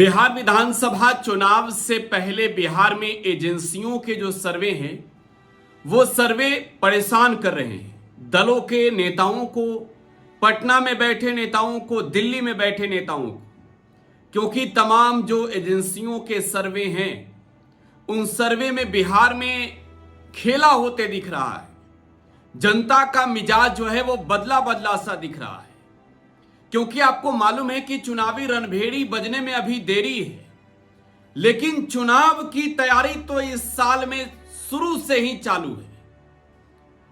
बिहार विधानसभा चुनाव से पहले बिहार में एजेंसियों के जो सर्वे हैं वो सर्वे परेशान कर रहे हैं दलों के नेताओं को, पटना में बैठे नेताओं को, दिल्ली में बैठे नेताओं को, क्योंकि तमाम जो एजेंसियों के सर्वे हैं उन सर्वे में बिहार में खेला होते दिख रहा है। जनता का मिजाज जो है वो बदला बदला सा दिख रहा है, क्योंकि आपको मालूम है कि चुनावी रणभेड़ी बजने में अभी देरी है, लेकिन चुनाव की तैयारी तो इस साल में शुरू से ही चालू है।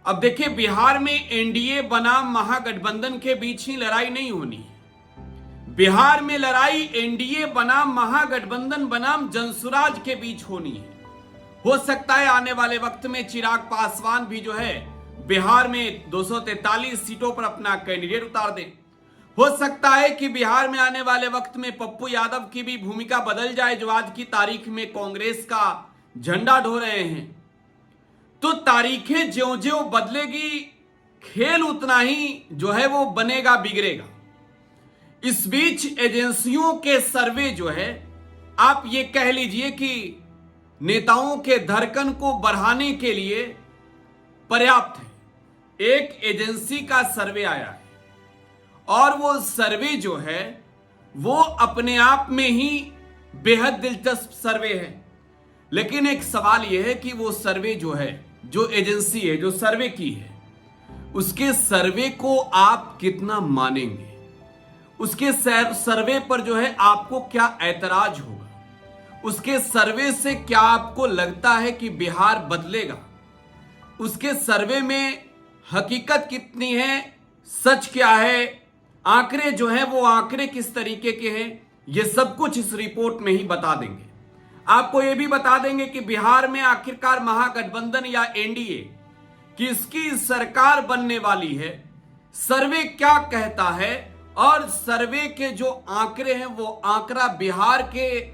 अब देखिए, बिहार में एनडीए बनाम महागठबंधन के बीच ही लड़ाई नहीं होनी है। बिहार में लड़ाई एनडीए बनाम महागठबंधन बनाम जनसुराज के बीच होनी है। हो सकता है आने वाले वक्त में चिराग पासवान भी जो है बिहार में 243 सीटों पर अपना कैंडिडेट उतार दें। हो सकता है कि बिहार में आने वाले वक्त में पप्पू यादव की भी भूमिका बदल जाए, जो आज की तारीख में कांग्रेस का झंडा ढो रहे हैं। तो तारीखें ज्यों ज्यों बदलेगी, खेल उतना ही जो है वो बनेगा, बिगड़ेगा। इस बीच एजेंसियों के सर्वे जो है, आप ये कह लीजिए कि नेताओं के धड़कन को बढ़ाने के लिए पर्याप्त है। एक एजेंसी का सर्वे आया है और वो सर्वे जो है वो अपने आप में ही बेहद दिलचस्प सर्वे है। लेकिन एक सवाल यह है कि वो सर्वे जो है, जो एजेंसी है, जो सर्वे की है, उसके सर्वे को आप कितना मानेंगे? उसके सर्वे पर जो है आपको क्या ऐतराज होगा? उसके सर्वे से क्या आपको लगता है कि बिहार बदलेगा? उसके सर्वे में हकीकत कितनी है, सच क्या है, आंकड़े जो हैं वो आंकड़े किस तरीके के हैं, ये सब कुछ इस रिपोर्ट में ही बता देंगे। आपको ये भी बता देंगे कि बिहार में आखिरकार महागठबंधन या एनडीए किसकी सरकार बनने वाली है, सर्वे क्या कहता है, और सर्वे के जो आंकड़े हैं वो आंकड़ा बिहार के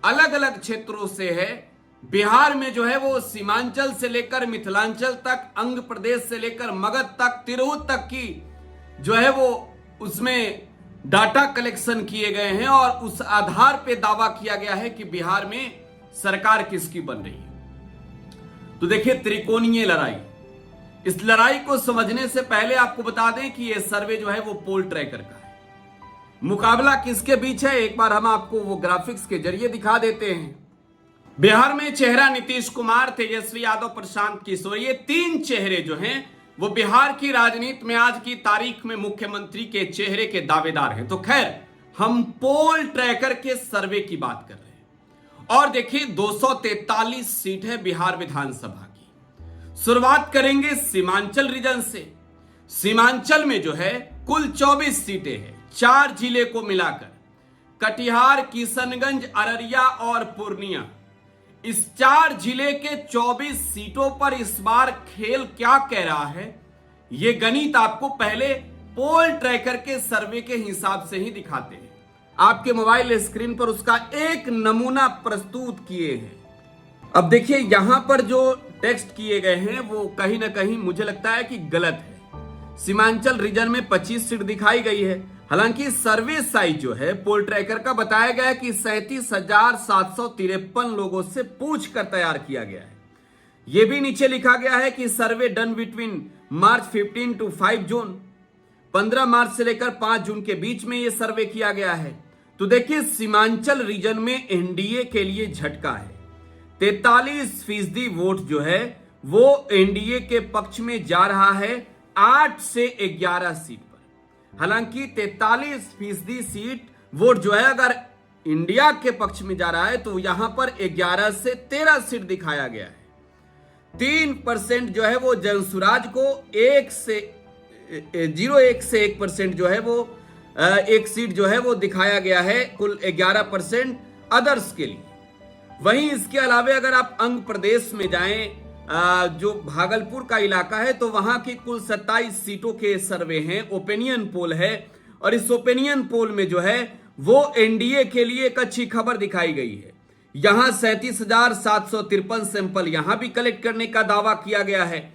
अलग अलग क्षेत्रों से है। बिहार में जो है वो सीमांचल से लेकर मिथिलांचल तक, अंग प्रदेश से लेकर मगध तक, तिरहुत तक की जो है वो उसमें डाटा कलेक्शन किए गए हैं और उस आधार पे दावा किया गया है कि बिहार में सरकार किसकी बन रही है। तो देखिए, त्रिकोणीय लड़ाई, इस लड़ाई को समझने से पहले आपको बता दें कि यह सर्वे जो है वो पोल ट्रैकर का है। मुकाबला किसके बीच है, एक बार हम आपको वो ग्राफिक्स के जरिए दिखा देते हैं। बिहार में चेहरा नीतीश कुमार, तेजस्वी यादव, प्रशांत किशोर, ये तीन चेहरे जो हैं वो बिहार की राजनीति में आज की तारीख में मुख्यमंत्री के चेहरे के दावेदार हैं। तो खैर, हम पोल ट्रैकर के सर्वे की बात कर रहे हैं और देखिए 243 सीट है बिहार विधानसभा की। शुरुआत करेंगे सीमांचल रीजन से। सीमांचल में जो है कुल 24 सीटें हैं, 4 जिले को मिलाकर, कटिहार, किशनगंज, अररिया और पूर्णिया। इस 4 जिले के 24 सीटों पर इस बार खेल क्या कह रहा है, यह गणित आपको पहले पोल ट्रैकर के सर्वे के हिसाब से ही दिखाते हैं। आपके मोबाइल स्क्रीन पर उसका एक नमूना प्रस्तुत किए हैं। अब देखिए, यहां पर जो टेक्स्ट किए गए हैं वो कहीं ना कहीं मुझे लगता है कि गलत है। सीमांचल रीजन में 25 सीट दिखाई गई है, हालांकि सर्वे साइज जो है पोल ट्रैकर का बताया गया है कि 37,753 लोगों से पूछकर तैयार किया गया है। यह भी नीचे लिखा गया है कि survey done between March 15 to 5 June, 15 मार्च से लेकर 5 जून के बीच में यह सर्वे किया गया है। तो देखिए, सीमांचल रीजन में एनडीए के लिए झटका है। 43% वोट जो है वो एनडीए के पक्ष में जा रहा है 8 से 11 सीट पर। हालांकि 43% सीट वोट जो है अगर इंडिया के पक्ष में जा रहा है तो यहां पर 11 से 13 सीट दिखाया गया है। 3% जो है वो जनसुराज को, 1 से 1% जो है वो एक सीट जो है वो दिखाया गया है, कुल 11% अदर्स के लिए। वहीं इसके अलावे अगर आप अंग प्रदेश में जाएं, जो भागलपुर का इलाका है, तो वहां की कुल 27 सीटों के सर्वे हैं, ओपिनियन पोल है, और इस ओपिनियन पोल में जो है वो एनडीए के लिए एक अच्छी खबर दिखाई गई है। यहां 37,753 सैंपल यहां भी कलेक्ट करने का दावा किया गया है।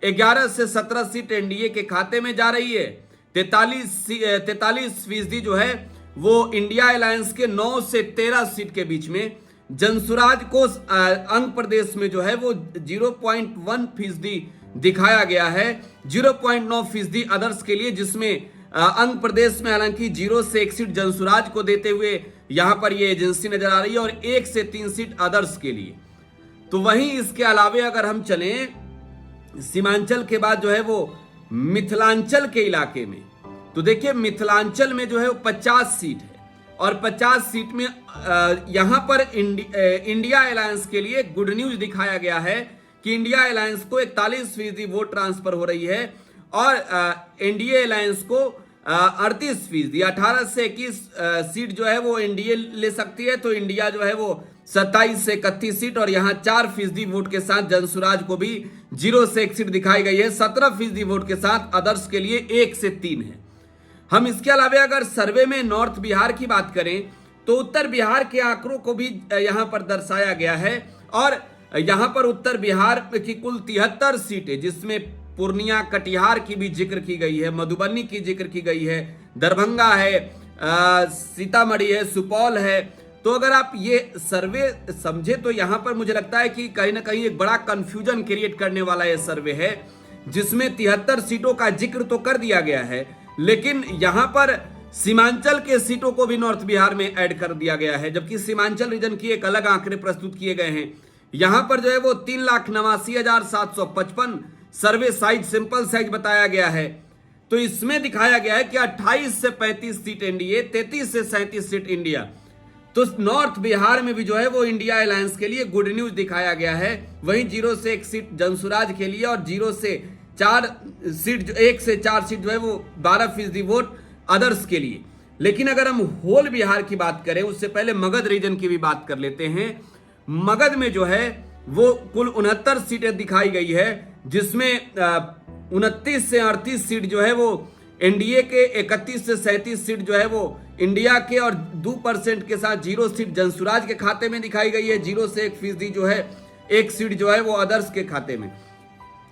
11 से 17 सीट एनडीए के खाते में जा रही है। 43% जो है वो इंडिया अलायंस के 9 से 13 सीट के बीच में। जनसुराज को आंध्र प्रदेश में जो है वो 0.1% दिखाया गया है, 0.9% अदर्स के लिए, जिसमें आंध्र प्रदेश में हालांकि 0 से 1 सीट जनसुराज को देते हुए यहां पर ये एजेंसी नजर आ रही है और 1 से 3 सीट अदर्स के लिए। तो वहीं इसके अलावे अगर हम चलें सीमांचल के बाद जो है वो मिथिलांचल के इलाके में, तो देखिए मिथिलांचल में जो है वो 50 सीट है और 50 सीट में यहां पर इंडिया अलायंस के लिए गुड न्यूज दिखाया गया है कि इंडिया अलायंस को 41% वोट ट्रांसफर हो रही है और एनडीए अलायंस को 38%, 18 से 21 सीट जो है वो एनडीए ले सकती है, तो इंडिया जो है वो 27 से 31 सीट और यहाँ 4% वोट के साथ जनसुराज को भी 0 से 1 सीट दिखाई गई है, 17% वोट के साथ अदर्स के लिए 1 से 3 है। हम इसके अलावे अगर सर्वे में नॉर्थ बिहार की बात करें तो उत्तर बिहार के आंकड़ों को भी यहां पर दर्शाया गया है और यहां पर उत्तर बिहार की कुल 73 सीटें, जिसमें पूर्णिया कटिहार की भी जिक्र की गई है, मधुबनी की जिक्र की गई है, दरभंगा है, सीतामढ़ी है, सुपौल है। तो अगर आप ये सर्वे समझे तो यहां पर मुझे लगता है कि कहीं ना कहीं एक बड़ा कंफ्यूजन क्रिएट करने वाला ये सर्वे है, जिसमें 73 सीटों का जिक्र तो कर दिया गया है, लेकिन यहां पर सीमांचल के सीटों को भी नॉर्थ बिहार में ऐड कर दिया गया है, जबकि सीमांचल रीजन की एक अलग आंकड़े प्रस्तुत किए गए हैं। यहां पर जो है वो 3,89,755 सर्वे साइज, सिंपल साइज बताया गया है। तो इसमें दिखाया गया है कि 28 से 35 सीट एनडीए, 33 से 37 सीट इंडिया। तो नॉर्थ बिहार में भी जो है वो इंडिया अलायंस के लिए गुड न्यूज दिखाया गया है। वहीं 0 से 1 सीट जनसुराज के लिए और 0 से 4 सीट, 1 से 4 सीट जो है वो 12% वोट अदर्स के लिए। लेकिन अगर हम होल बिहार की बात करें, उससे पहले मगध रीजन की भी बात कर लेते हैं। मगध में जो है वो कुल 69 सीटें दिखाई गई है, जिसमें 29 से 38 सीट जो है वो एनडीए के, 31 से 37 सीट जो है वो इंडिया के और 2% के साथ 0 सीट जनसुराज के खाते में दिखाई गई है, 0 से 1% जो है 1 सीट जो है वो अदर्स के खाते में।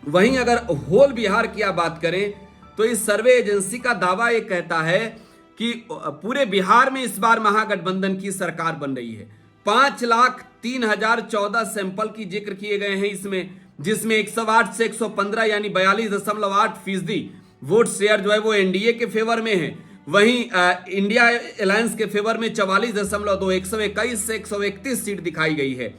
वहीं अगर होल बिहार की आप बात करें तो इस सर्वे एजेंसी का दावा ये कहता है कि पूरे बिहार में इस बार महागठबंधन की सरकार बन रही है। 5,03,014 सैंपल की जिक्र किए गए हैं इसमें, जिसमें 108 से 115 यानी 42.8% वोट शेयर जो है वो एनडीए के फेवर में है। वहीं इंडिया अलायंस के फेवर में 44.2, 121 से 131 सीट दिखाई गई है।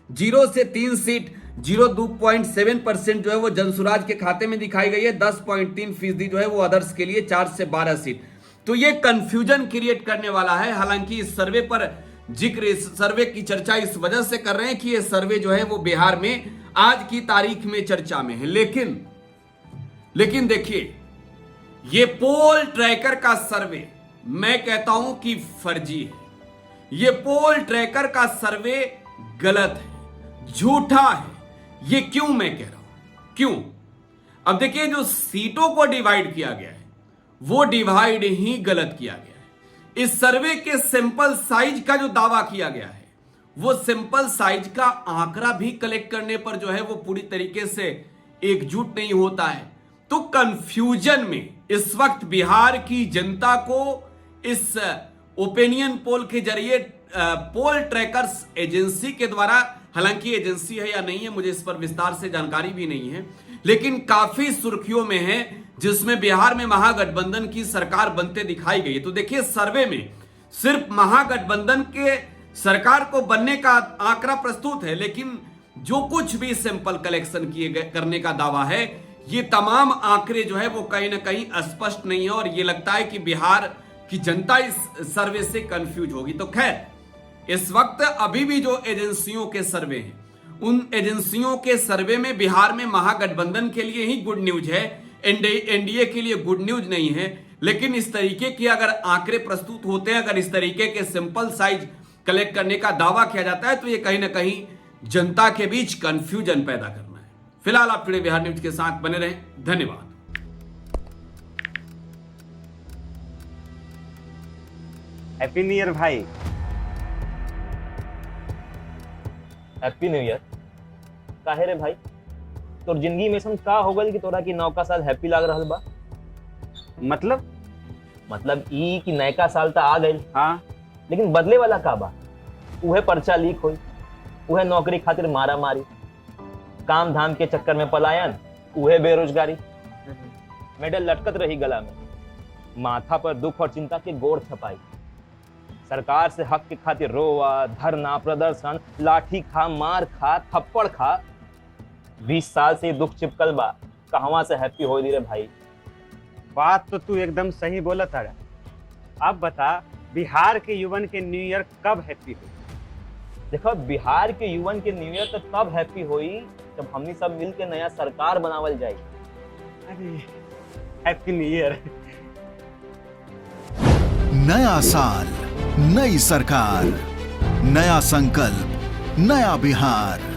0 से 3 सीट 0.7% जो है वो जनसुराज के खाते में दिखाई गई है, 10.3% जो है वो अदर्स के लिए, 4 से 12 सीट। तो ये कंफ्यूजन क्रिएट करने वाला है। हालांकि इस सर्वे पर जिक्र, इस सर्वे की चर्चा इस वजह से कर रहे हैं कि ये सर्वे जो है वो बिहार में आज की तारीख में चर्चा में है। लेकिन देखिए, ये पोल ट्रैकर का सर्वे मैं कहता हूं कि फर्जी है। ये पोल ट्रैकर का सर्वे गलत है, झूठा है। ये क्यों मैं कह रहा हूं, क्यों? अब देखिए, जो सीटों को डिवाइड किया गया है वो डिवाइड ही गलत किया गया है। इस सर्वे के सैंपल साइज का जो दावा किया गया है, वो सैंपल साइज का आंकड़ा भी कलेक्ट करने पर जो है वो पूरी तरीके से एकजुट नहीं होता है। तो कंफ्यूजन में इस वक्त बिहार की जनता को इस ओपिनियन पोल के जरिए पोल ट्रैकर्स एजेंसी के द्वारा, हालांकि एजेंसी है या नहीं है मुझे इस पर विस्तार से जानकारी भी नहीं है, लेकिन काफी सुर्खियों में है, जिसमें बिहार में महागठबंधन की सरकार बनते दिखाई गई। तो देखिए, सर्वे में सिर्फ महागठबंधन के सरकार को बनने का आंकड़ा प्रस्तुत है, लेकिन जो कुछ भी सैंपल कलेक्शन किए गए करने का दावा है, ये तमाम आंकड़े जो है वो कहीं ना कहीं स्पष्ट नहीं है और ये लगता है कि बिहार की जनता इस सर्वे से कंफ्यूज होगी। तो खैर, इस वक्त अभी भी जो एजेंसियों के सर्वे हैं, उन एजेंसियों के सर्वे में बिहार में महागठबंधन के लिए ही गुड न्यूज है, एनडीए के लिए गुड न्यूज नहीं है। लेकिन इस तरीके के अगर आंकड़े प्रस्तुत होते हैं, अगर इस तरीके के सिंपल साइज कलेक्ट करने का दावा किया जाता है, तो ये कहीं ना कहीं जनता के बीच कंफ्यूजन पैदा करना है। फिलहाल आप टुडे बिहार न्यूज के साथ बने रहें। धन्यवाद। हैप्पी न्यू ईयर भाई। Happy new year. काहे रे भाई, तोर जिंदगी में ऐसा का हो गल कि तोरा की नौका साल हैप्पी लाग रहल बा? मतलब मतलब ई कि नयका साल तो आ गई, हाँ लेकिन बदले वाला का बा? उहे पर्चा लीक हुई, उहे नौकरी खातिर मारा मारी, काम धाम के चक्कर में पलायन, उहे बेरोजगारी, मेडल लटकत रही गला में, माथा पर दुख और चिंता के गोर छपाई, सरकार से हक के खातिर रोवा, धरना, प्रदर्शन, लाठी खा, मार खा, थप्पड़ खा। 20 साल से ये दुख चिपकल बा, कहवा से हैप्पी हो रे भाई? बात तो तू एकदम सही बोला था। अब बता, बिहार के युवन के न्यू ईयर कब हैप्पी हुई? देखो, बिहार के युवन के न्यू ईयर तो तब हैप्पी हुई जब हमनी सब मिल के नया सरकार बनावल जाए। अरे हैप्पी न्यू ईयर। नया साल, नई सरकार, नया संकल्प, नया बिहार।